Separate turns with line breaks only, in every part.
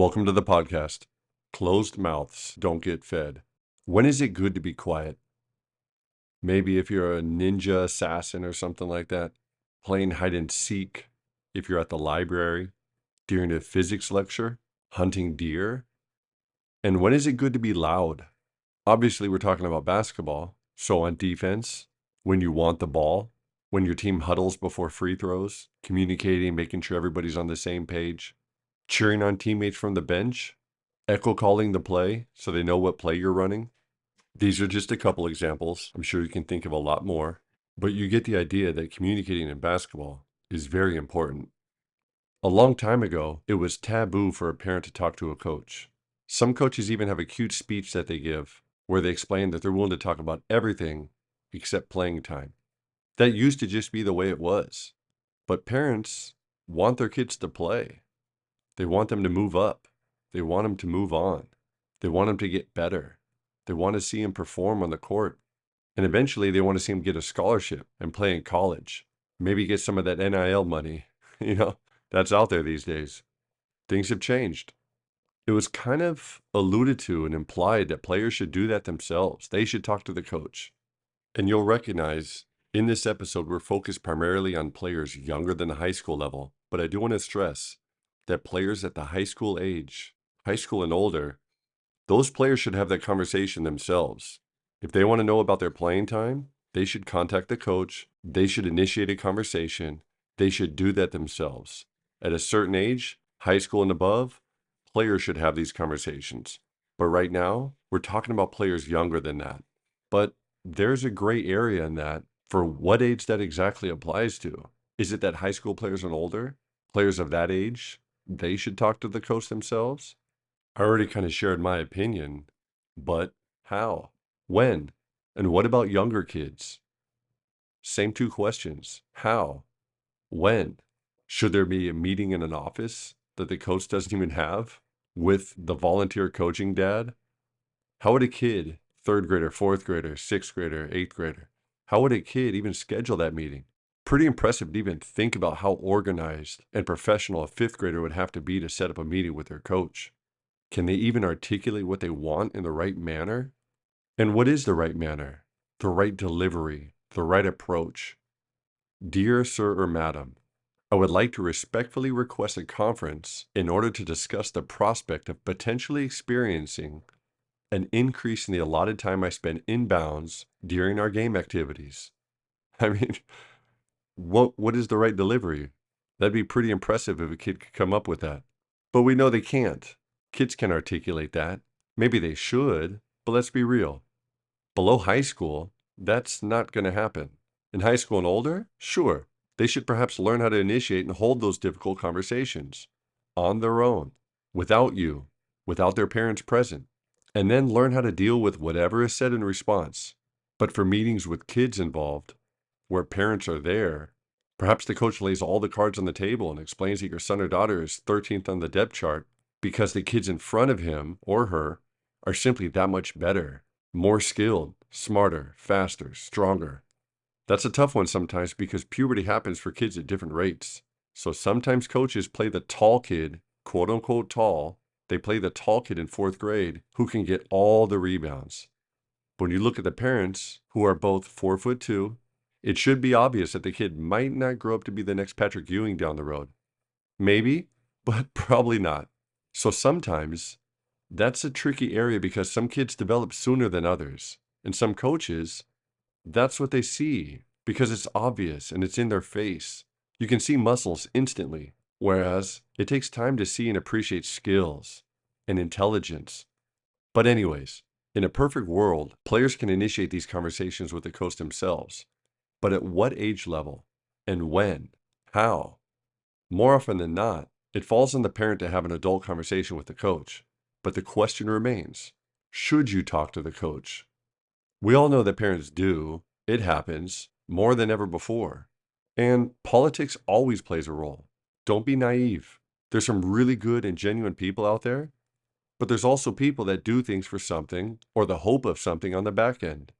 Welcome to the podcast. Closed mouths don't get fed. When is it good to be quiet? Maybe if you're a ninja assassin or something like that, playing hide and seek, if you're at the library, during a physics lecture, hunting deer. And when is it good to be loud? Obviously, we're talking about basketball. So on defense, when you want the ball, when your team huddles before free throws, communicating, making sure everybody's on the same page, cheering on teammates from the bench, echo calling the play so they know what play you're running. These are just a couple examples. I'm sure you can think of a lot more, but you get the idea that communicating in basketball is very important. A long time ago, it was taboo for a parent to talk to a coach. Some coaches even have a cute speech that they give where they explain that they're willing to talk about everything except playing time. That used to just be the way it was. But parents want their kids to play. They want them to move up. They want them to move on. They want them to get better. They want to see him perform on the court. And eventually they want to see him get a scholarship and play in college. Maybe get some of that NIL money. That's out there these days. Things have changed. It was kind of alluded to and implied that players should do that themselves. They should talk to the coach. And you'll recognize in this episode, we're focused primarily on players younger than the high school level. But I do want to stress that players at the high school age, high school and older, those players should have that conversation themselves. If they want to know about their playing time, they should contact the coach. They should initiate a conversation. They should do that themselves. At a certain age, high school and above, players should have these conversations. But right now, we're talking about players younger than that. But there's a gray area in that for what age that exactly applies to. Is it that high school players and older, players of that age, they should talk to the coach themselves? I already kind of shared my opinion, but how? When? And what about younger kids? Same two questions. How? When? Should there be a meeting in an office that the coach doesn't even have with the volunteer coaching dad? How would a kid, third grader, fourth grader, sixth grader, eighth grader, how would a kid even schedule that meeting? Pretty impressive to even think about how organized and professional a fifth grader would have to be to set up a meeting with their coach. Can they even articulate what they want in the right manner? And what is the right manner? The right delivery, the right approach. Dear Sir or Madam, I would like to respectfully request a conference in order to discuss the prospect of potentially experiencing an increase in the allotted time I spend inbounds during our game activities. I mean, what is the right delivery? That'd be pretty impressive if a kid could come up with that. But we know they can't. Kids can articulate that. Maybe they should, but let's be real. Below high school, that's not going to happen. In high school and older, sure, they should perhaps learn how to initiate and hold those difficult conversations on their own, without you, without their parents present, and then learn how to deal with whatever is said in response. But for meetings with kids involved, where parents are there, perhaps the coach lays all the cards on the table and explains that your son or daughter is 13th on the depth chart because the kids in front of him or her are simply that much better, more skilled, smarter, faster, stronger. That's a tough one sometimes because puberty happens for kids at different rates. So sometimes coaches play the tall kid, quote unquote tall. They play the tall kid in fourth grade who can get all the rebounds. But when you look at the parents who are both 4'2", it should be obvious that the kid might not grow up to be the next Patrick Ewing down the road. Maybe, but probably not. So sometimes that's a tricky area because some kids develop sooner than others. And some coaches, that's what they see because it's obvious and it's in their face. You can see muscles instantly, whereas it takes time to see and appreciate skills and intelligence. But anyways, in a perfect world, players can initiate these conversations with the coach themselves. But at what age level? And when? How? More often than not, it falls on the parent to have an adult conversation with the coach. But the question remains, should you talk to the coach? We all know that parents do. It happens more than ever before. And politics always plays a role. Don't be naive. There's some really good and genuine people out there, but there's also people that do things for something or the hope of something on the back end.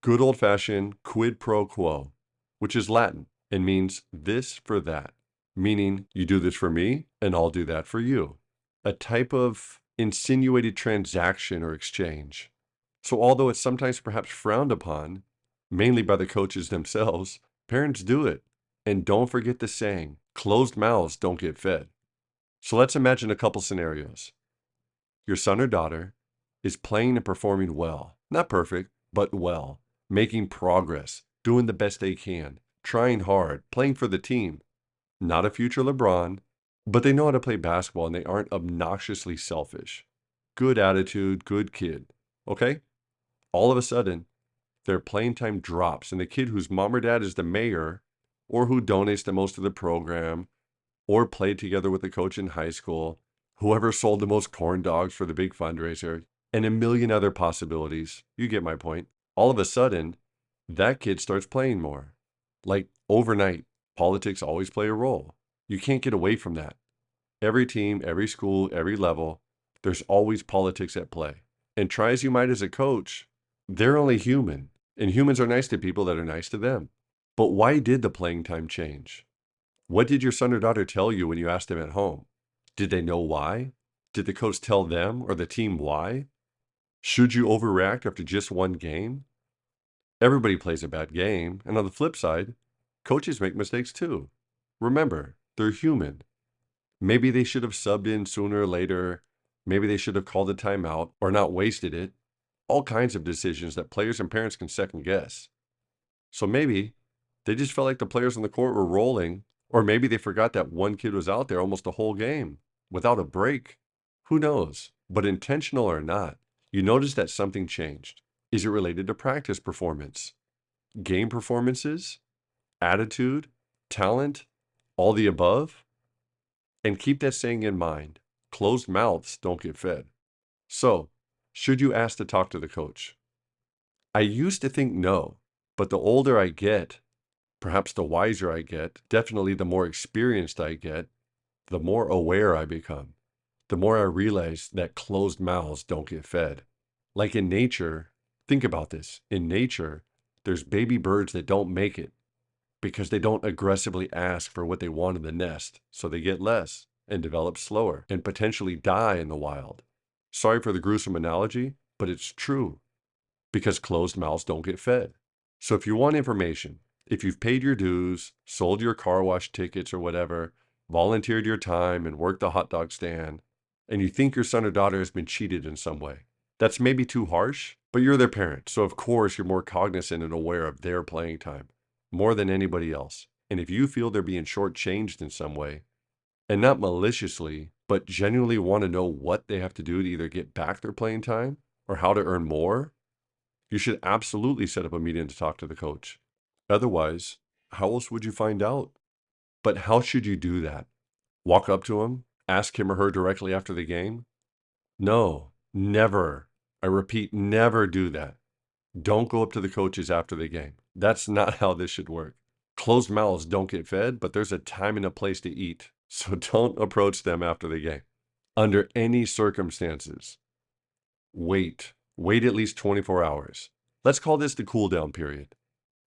Good old-fashioned quid pro quo, which is Latin and means this for that, meaning you do this for me and I'll do that for you. a type of insinuated transaction or exchange. So although it's sometimes perhaps frowned upon, mainly by the coaches themselves, parents do it. And don't forget the saying, closed mouths don't get fed. So let's imagine a couple scenarios. Your son or daughter is playing and performing well, not perfect, but well, making progress, doing the best they can, trying hard, playing for the team. Not a future LeBron, but they know how to play basketball and they aren't obnoxiously selfish. Good attitude, good kid. Okay? All of a sudden, their playing time drops, and the kid whose mom or dad is the mayor, or who donates the most to the program, or played together with the coach in high school, whoever sold the most corn dogs for the big fundraiser, and a million other possibilities. You get my point. All of a sudden, that kid starts playing more. Like overnight, politics always play a role. You can't get away from that. Every team, every school, every level, there's always politics at play. And try as you might as a coach, they're only human. And humans are nice to people that are nice to them. But why did the playing time change? What did your son or daughter tell you when you asked them at home? Did they know why? Did the coach tell them or the team why? Should you overreact after just one game? Everybody plays a bad game. And on the flip side, coaches make mistakes too. Remember, they're human. Maybe they should have subbed in sooner or later. Maybe they should have called a timeout or not wasted it. All kinds of decisions that players and parents can second guess. So maybe they just felt like the players on the court were rolling, or maybe they forgot that one kid was out there almost the whole game without a break. Who knows? But intentional or not, you notice that something changed. Is it related to practice performance, game performances, attitude, talent, all the above? And keep that saying in mind. Closed mouths don't get fed. So, should you ask to talk to the coach? I used to think no, but the older I get, perhaps the wiser I get, definitely the more experienced I get, the more aware I become, the more I realize that closed mouths don't get fed. Like in nature, think about this. In nature, there's baby birds that don't make it because they don't aggressively ask for what they want in the nest, so they get less and develop slower and potentially die in the wild. Sorry for the gruesome analogy, but it's true because closed mouths don't get fed. So if you want information, if you've paid your dues, sold your car wash tickets or whatever, volunteered your time and worked the hot dog stand, and you think your son or daughter has been cheated in some way, that's maybe too harsh, but you're their parent. So of course you're more cognizant and aware of their playing time more than anybody else. And if you feel they're being shortchanged in some way, and not maliciously, but genuinely want to know what they have to do to either get back their playing time or how to earn more, you should absolutely set up a meeting to talk to the coach. Otherwise, how else would you find out? But how should you do that? Walk up to him? Ask him or her directly after the game? No, never. I repeat, never do that. Don't go up to the coaches after the game. That's not how this should work. Closed mouths don't get fed, but there's a time and a place to eat. So don't approach them after the game. Under any circumstances, wait. Wait at least 24 hours. Let's call this the cool down period.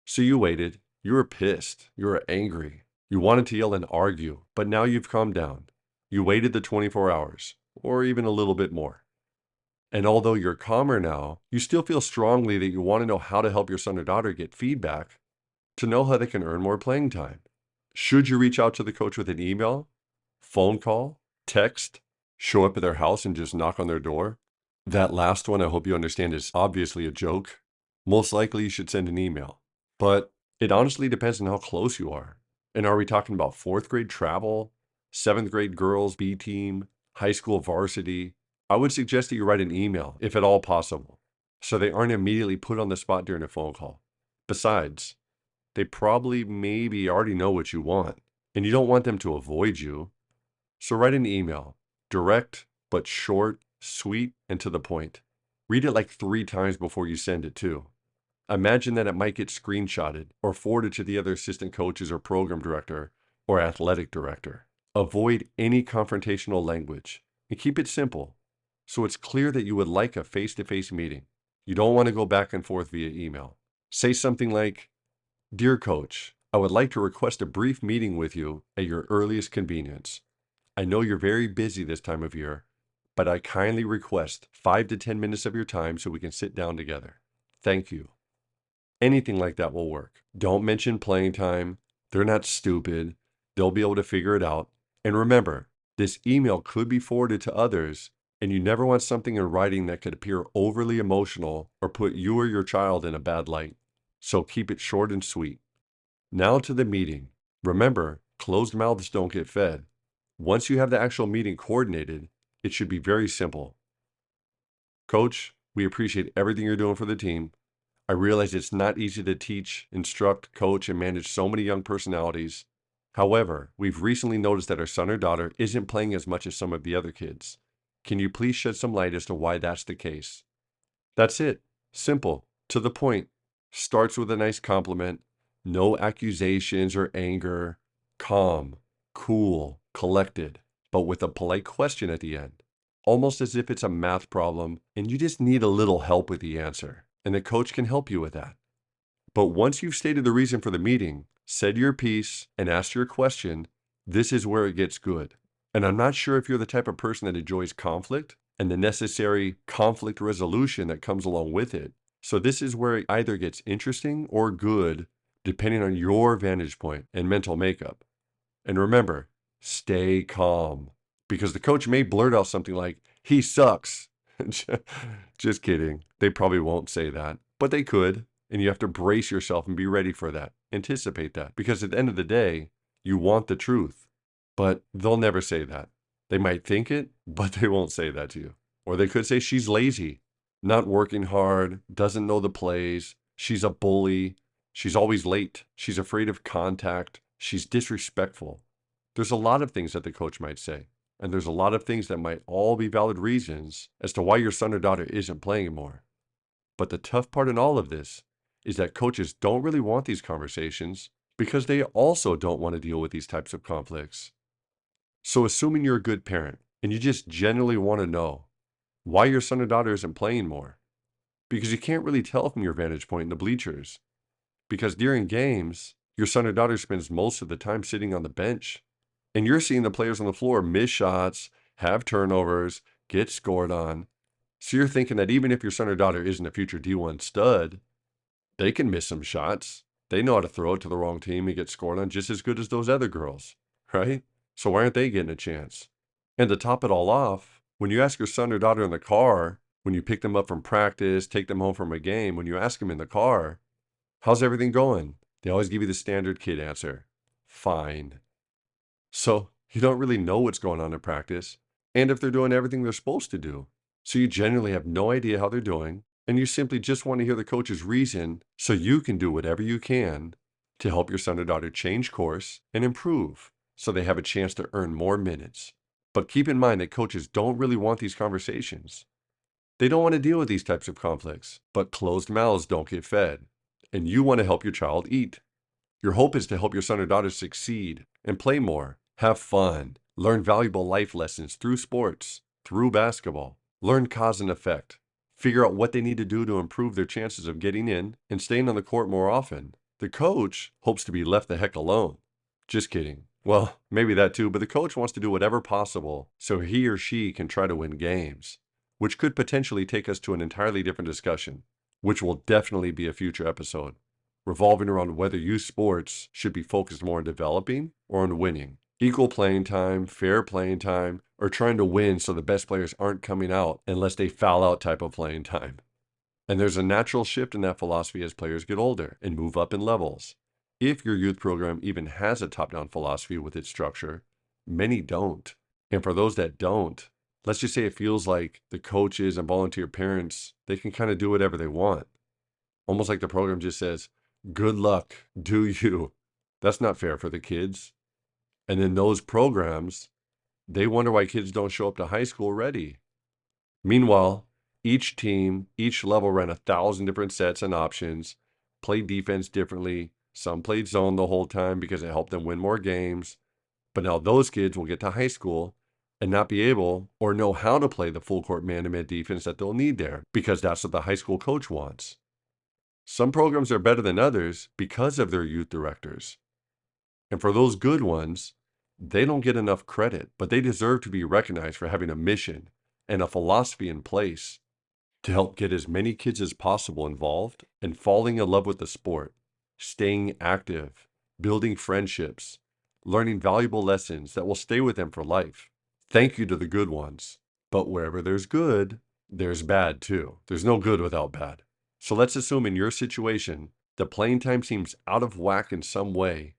So you waited. You were pissed. You were angry. You wanted to yell and argue, but now you've calmed down. You waited the 24 hours, or even a little bit more. And although you're calmer now, you still feel strongly that you want to know how to help your son or daughter get feedback to know how they can earn more playing time. Should you reach out to the coach with an email, phone call, text, show up at their house and just knock on their door? That last one, I hope you understand, is obviously a joke. Most likely you should send an email. But it honestly depends on how close you are. And are we talking about 4th grade travel, 7th grade girls B team, high school varsity? I would suggest that you write an email, if at all possible, so they aren't immediately put on the spot during a phone call. Besides, they probably maybe already know what you want, and you don't want them to avoid you. So write an email, direct but short, sweet, and to the point. Read it like 3 times before you send it too. Imagine that it might get screenshotted or forwarded to the other assistant coaches or program director or athletic director. Avoid any confrontational language and keep it simple so it's clear that you would like a face-to-face meeting. You don't want to go back and forth via email. Say something like, "Dear Coach, I would like to request a brief meeting with you at your earliest convenience. I know you're very busy this time of year, but I kindly request 5 to 10 minutes of your time so we can sit down together. Thank you. Anything like that will work. Don't mention playing time. They're not stupid. They'll be able to figure it out. And remember, this email could be forwarded to others, and you never want something in writing that could appear overly emotional or put you or your child in a bad light. So keep it short and sweet. Now to the meeting. Remember, closed mouths don't get fed. Once you have the actual meeting coordinated, it should be very simple. Coach, we appreciate everything you're doing for the team. I realize it's not easy to teach, instruct, coach, and manage so many young personalities. However, we've recently noticed that our son or daughter isn't playing as much as some of the other kids. Can you please shed some light as to why that's the case? That's it. Simple. To the point. Starts with a nice compliment. No accusations or anger. Calm, cool, collected, but with a polite question at the end. Almost as if it's a math problem and you just need a little help with the answer. And the coach can help you with that. But once you've stated the reason for the meeting, said your piece, and asked your question, this is where it gets good. And I'm not sure if you're the type of person that enjoys conflict and the necessary conflict resolution that comes along with it. So this is where it either gets interesting or good, depending on your vantage point and mental makeup. And remember, stay calm, because the coach may blurt out something like, he sucks. Just kidding. They probably won't say that, but they could. And you have to brace yourself and be ready for that. Anticipate that, because at the end of the day, you want the truth. But they'll never say that. They might think it, but they won't say that to you. Or they could say she's lazy, not working hard, doesn't know the plays, she's a bully, she's always late, she's afraid of contact, she's disrespectful. There's a lot of things that the coach might say. And there's a lot of things that might all be valid reasons as to why your son or daughter isn't playing more. But the tough part in all of this is that coaches don't really want these conversations because they also don't want to deal with these types of conflicts. So assuming you're a good parent and you just genuinely want to know why your son or daughter isn't playing more, because you can't really tell from your vantage point in the bleachers, because during games, your son or daughter spends most of the time sitting on the bench. And you're seeing the players on the floor miss shots, have turnovers, get scored on. So you're thinking that even if your son or daughter isn't a future D1 stud, they can miss some shots. They know how to throw it to the wrong team and get scored on just as good as those other girls, right? So why aren't they getting a chance? And to top it all off, when you ask your son or daughter in the car, when you pick them up from practice, take them home from a game, when you ask them in the car, how's everything going? They always give you the standard kid answer, fine. So you don't really know what's going on in practice and if they're doing everything they're supposed to do. So you generally have no idea how they're doing, and you simply just want to hear the coach's reason so you can do whatever you can to help your son or daughter change course and improve so they have a chance to earn more minutes. But keep in mind that coaches don't really want these conversations. They don't want to deal with these types of conflicts, but closed mouths don't get fed, and you want to help your child eat. Your hope is to help your son or daughter succeed and play more, have fun, learn valuable life lessons through sports, through basketball, learn cause and effect, figure out what they need to do to improve their chances of getting in and staying on the court more often. The coach hopes to be left the heck alone. Just kidding. Well, maybe that too, but the coach wants to do whatever possible so he or she can try to win games, which could potentially take us to an entirely different discussion, which will definitely be a future episode, revolving around whether youth sports should be focused more on developing or on winning. Equal playing time, fair playing time, or trying to win so the best players aren't coming out unless they foul out type of playing time. And there's a natural shift in that philosophy as players get older and move up in levels. If your youth program even has a top-down philosophy with its structure, many don't. And for those that don't, let's just say it feels like the coaches and volunteer parents, they can kind of do whatever they want. Almost like the program just says, good luck, do you. That's not fair for the kids. And then those programs, they wonder why kids don't show up to high school ready. Meanwhile, each team, each level ran 1,000 different sets and options, played defense differently. Some played zone the whole time because it helped them win more games. But now those kids will get to high school and not be able or know how to play the full court man-to-man defense that they'll need there because that's what the high school coach wants. Some programs are better than others because of their youth directors. And for those good ones, They don't get enough credit, but they deserve to be recognized for having a mission and a philosophy in place to help get as many kids as possible involved and falling in love with the sport, staying active, building friendships, learning valuable lessons that will stay with them for life. Thank you to the good ones. But wherever there's good, there's bad too. There's no good without bad. So let's assume in your situation, the playing time seems out of whack in some way,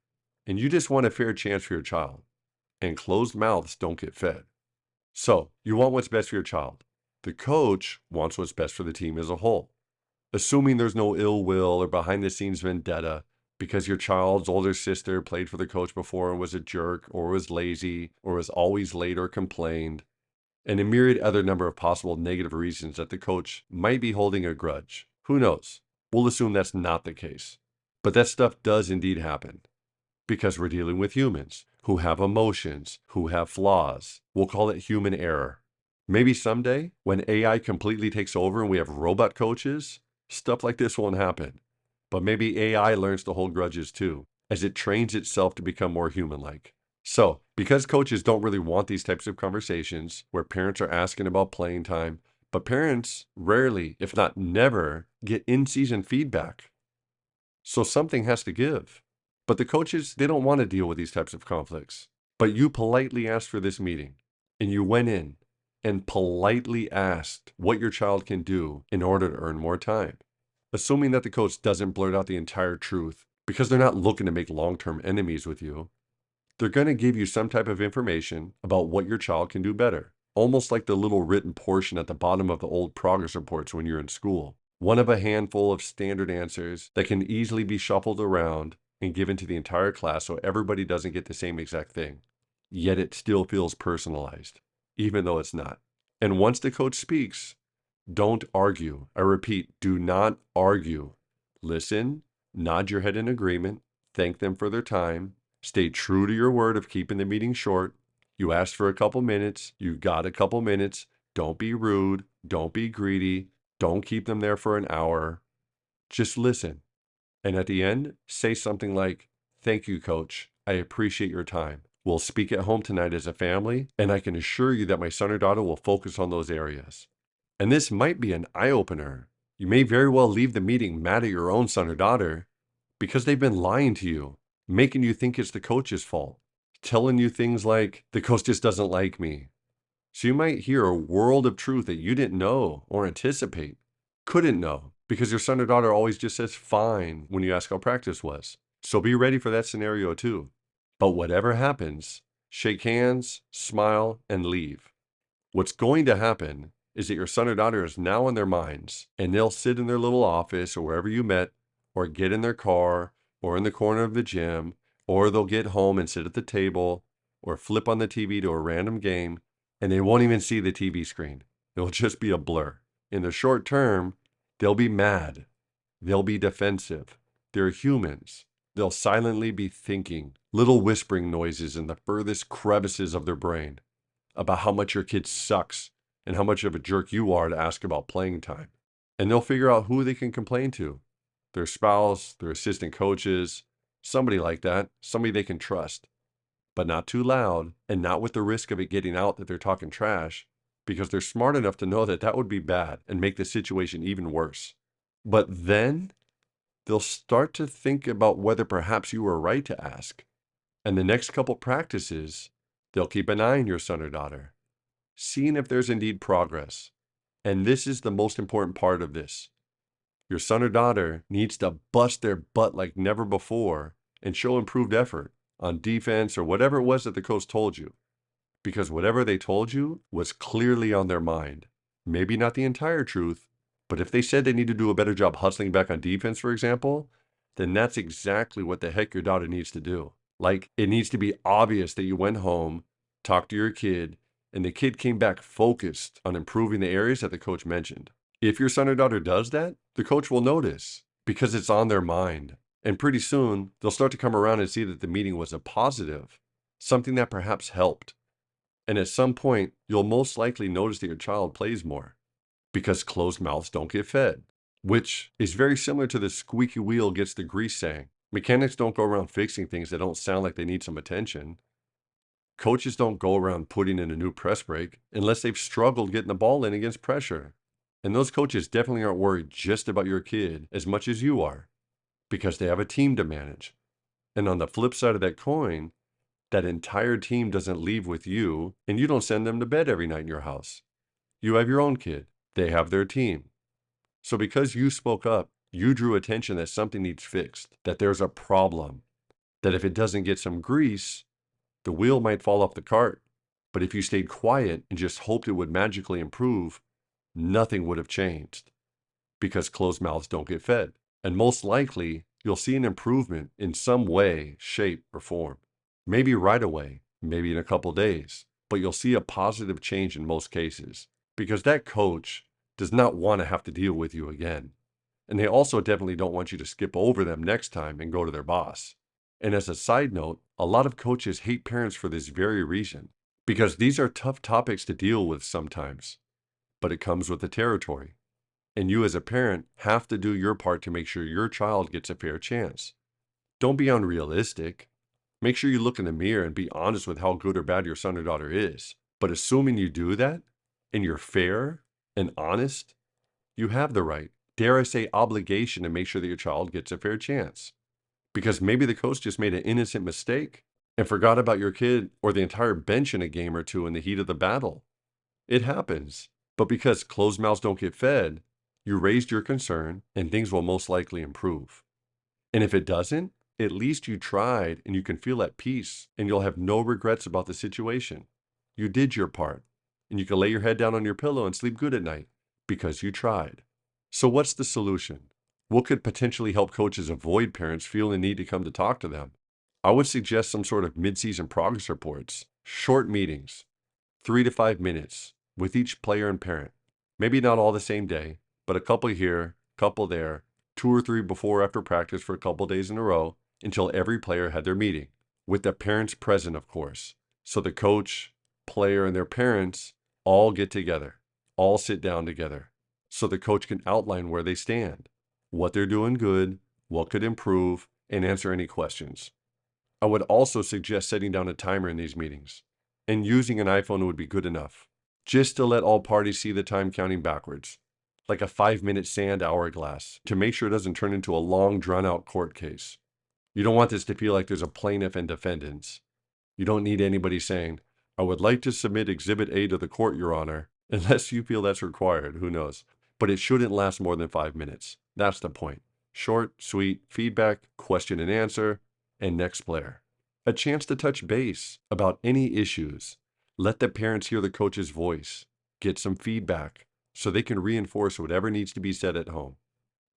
and you just want a fair chance for your child. And closed mouths don't get fed. So you want what's best for your child. The coach wants what's best for the team as a whole. Assuming there's no ill will or behind the scenes vendetta because your child's older sister played for the coach before and was a jerk or was lazy or was always late or complained, and a myriad other number of possible negative reasons that the coach might be holding a grudge. Who knows? We'll assume that's not the case. But that stuff does indeed happen because we're dealing with humans who have emotions, who have flaws. We'll call it human error. Maybe someday, when AI completely takes over and we have robot coaches, stuff like this won't happen. But maybe AI learns to hold grudges too, as it trains itself to become more human-like. So, because coaches don't really want these types of conversations where parents are asking about playing time, but parents rarely, if not never, get in-season feedback. So something has to give. But the coaches, they don't want to deal with these types of conflicts. But you politely asked for this meeting, and you went in and politely asked what your child can do in order to earn more time. Assuming that the coach doesn't blurt out the entire truth, because they're not looking to make long-term enemies with you, they're going to give you some type of information about what your child can do better. Almost like the little written portion at the bottom of the old progress reports when you're in school. One of a handful of standard answers that can easily be shuffled around and given to the entire class so everybody doesn't get the same exact thing. Yet it still feels personalized, even though it's not. And once the coach speaks, don't argue. I repeat, do not argue. Listen, nod your head in agreement, thank them for their time, stay true to your word of keeping the meeting short. You asked for a couple minutes, you got a couple minutes. Don't be rude, don't be greedy, don't keep them there for an hour. Just listen. And at the end, say something like, "Thank you, coach. I appreciate your time. We'll speak at home tonight as a family, and I can assure you that my son or daughter will focus on those areas." And this might be an eye-opener. You may very well leave the meeting mad at your own son or daughter because they've been lying to you, making you think it's the coach's fault, telling you things like, "The coach just doesn't like me." So you might hear a world of truth that you didn't know or anticipate, couldn't know, because your son or daughter always just says fine when you ask how practice was. So be ready for that scenario too. But whatever happens, shake hands, smile, and leave. What's going to happen is that your son or daughter is now in their minds, and they'll sit in their little office or wherever you met, or get in their car, or in the corner of the gym, or they'll get home and sit at the table, or flip on the TV to a random game, and they won't even see the TV screen. It'll just be a blur. In the short term, they'll be mad. They'll be defensive. They're humans. They'll silently be thinking, little whispering noises in the furthest crevices of their brain about how much your kid sucks and how much of a jerk you are to ask about playing time. And they'll figure out who they can complain to. Their spouse, their assistant coaches, somebody like that, somebody they can trust. But not too loud and not with the risk of it getting out that they're talking trash, because they're smart enough to know that that would be bad and make the situation even worse. But then they'll start to think about whether perhaps you were right to ask. And the next couple practices, they'll keep an eye on your son or daughter, seeing if there's indeed progress. And this is the most important part of this. Your son or daughter needs to bust their butt like never before and show improved effort on defense or whatever it was that the coach told you. Because whatever they told you was clearly on their mind. Maybe not the entire truth, but if they said they need to do a better job hustling back on defense, for example, then that's exactly what the heck your daughter needs to do. Like, it needs to be obvious that you went home, talked to your kid, and the kid came back focused on improving the areas that the coach mentioned. If your son or daughter does that, the coach will notice because it's on their mind. And pretty soon, they'll start to come around and see that the meeting was a positive, something that perhaps helped. And at some point, you'll most likely notice that your child plays more because closed mouths don't get fed, which is very similar to the squeaky wheel gets the grease saying. Mechanics don't go around fixing things that don't sound like they need some attention. Coaches don't go around putting in a new press break unless they've struggled getting the ball in against pressure. And those coaches definitely aren't worried just about your kid as much as you are because they have a team to manage. And on the flip side of that coin, that entire team doesn't leave with you and you don't send them to bed every night in your house. You have your own kid. They have their team. So because you spoke up, you drew attention that something needs fixed, that there's a problem, that if it doesn't get some grease, the wheel might fall off the cart. But if you stayed quiet and just hoped it would magically improve, nothing would have changed because closed mouths don't get fed. And most likely, you'll see an improvement in some way, shape, or form. Maybe right away, maybe in a couple days, but you'll see a positive change in most cases because that coach does not want to have to deal with you again. And they also definitely don't want you to skip over them next time and go to their boss. And as a side note, a lot of coaches hate parents for this very reason because these are tough topics to deal with sometimes, but it comes with the territory. And you as a parent have to do your part to make sure your child gets a fair chance. Don't be unrealistic. Make sure you look in the mirror and be honest with how good or bad your son or daughter is. But assuming you do that and you're fair and honest, you have the right, dare I say, obligation to make sure that your child gets a fair chance. Because maybe the coach just made an innocent mistake and forgot about your kid or the entire bench in a game or two in the heat of the battle. It happens. But because closed mouths don't get fed, you raised your concern and things will most likely improve. And if it doesn't, at least you tried and you can feel at peace and you'll have no regrets about the situation. You did your part and you can lay your head down on your pillow and sleep good at night because you tried. So what's the solution? What could potentially help coaches avoid parents feeling the need to come to talk to them? I would suggest some sort of mid-season progress reports, short meetings, 3 to 5 minutes with each player and parent. Maybe not all the same day, but a couple here, couple there, 2 or 3 before or after practice for a couple days in a row until every player had their meeting, with the parents present, of course. So the coach, player, and their parents all get together, all sit down together, so the coach can outline where they stand, what they're doing good, what could improve, and answer any questions. I would also suggest setting down a timer in these meetings, and using an iPhone would be good enough, just to let all parties see the time counting backwards, like a 5-minute sand hourglass, to make sure it doesn't turn into a long, drawn-out court case. You don't want this to feel like there's a plaintiff and defendants. You don't need anybody saying, "I would like to submit Exhibit A to the court, Your Honor," unless you feel that's required, who knows. But it shouldn't last more than 5 minutes. That's the point. Short, sweet, feedback, question and answer, and next player. A chance to touch base about any issues. Let the parents hear the coach's voice. Get some feedback so they can reinforce whatever needs to be said at home.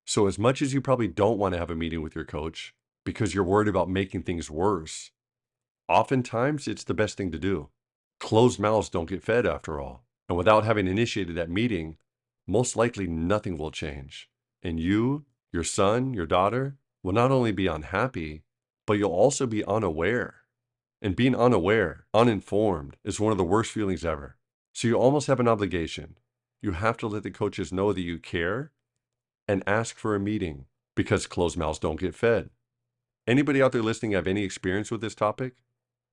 So as much as you probably don't want to have a meeting with your coach because you're worried about making things worse, oftentimes it's the best thing to do. Closed mouths don't get fed after all. And without having initiated that meeting, most likely nothing will change. And you, your son, your daughter, will not only be unhappy, but you'll also be unaware. And being unaware, uninformed, is one of the worst feelings ever. So you almost have an obligation. You have to let the coaches know that you care and ask for a meeting because closed mouths don't get fed. Anybody out there listening have any experience with this topic?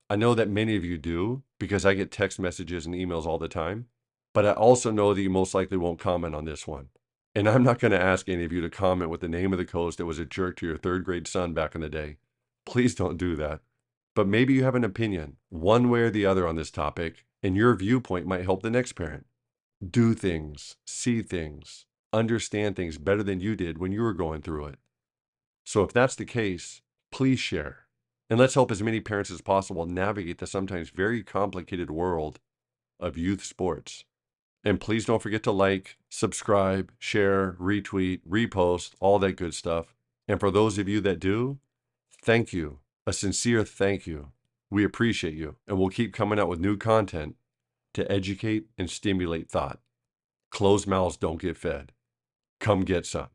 I know that many of you do because I get text messages and emails all the time, but I also know that you most likely won't comment on this one. And I'm not going to ask any of you to comment with the name of the coach that was a jerk to your 3rd grade son back in the day. Please don't do that. But maybe you have an opinion, one way or the other on this topic, and your viewpoint might help the next parent. Do things, see things, understand things better than you did when you were going through it. So if that's the case, please share. And let's help as many parents as possible navigate the sometimes very complicated world of youth sports. And please don't forget to like, subscribe, share, retweet, repost, all that good stuff. And for those of you that do, thank you. A sincere thank you. We appreciate you, and we'll keep coming out with new content to educate and stimulate thought. Closed mouths don't get fed. Come get some.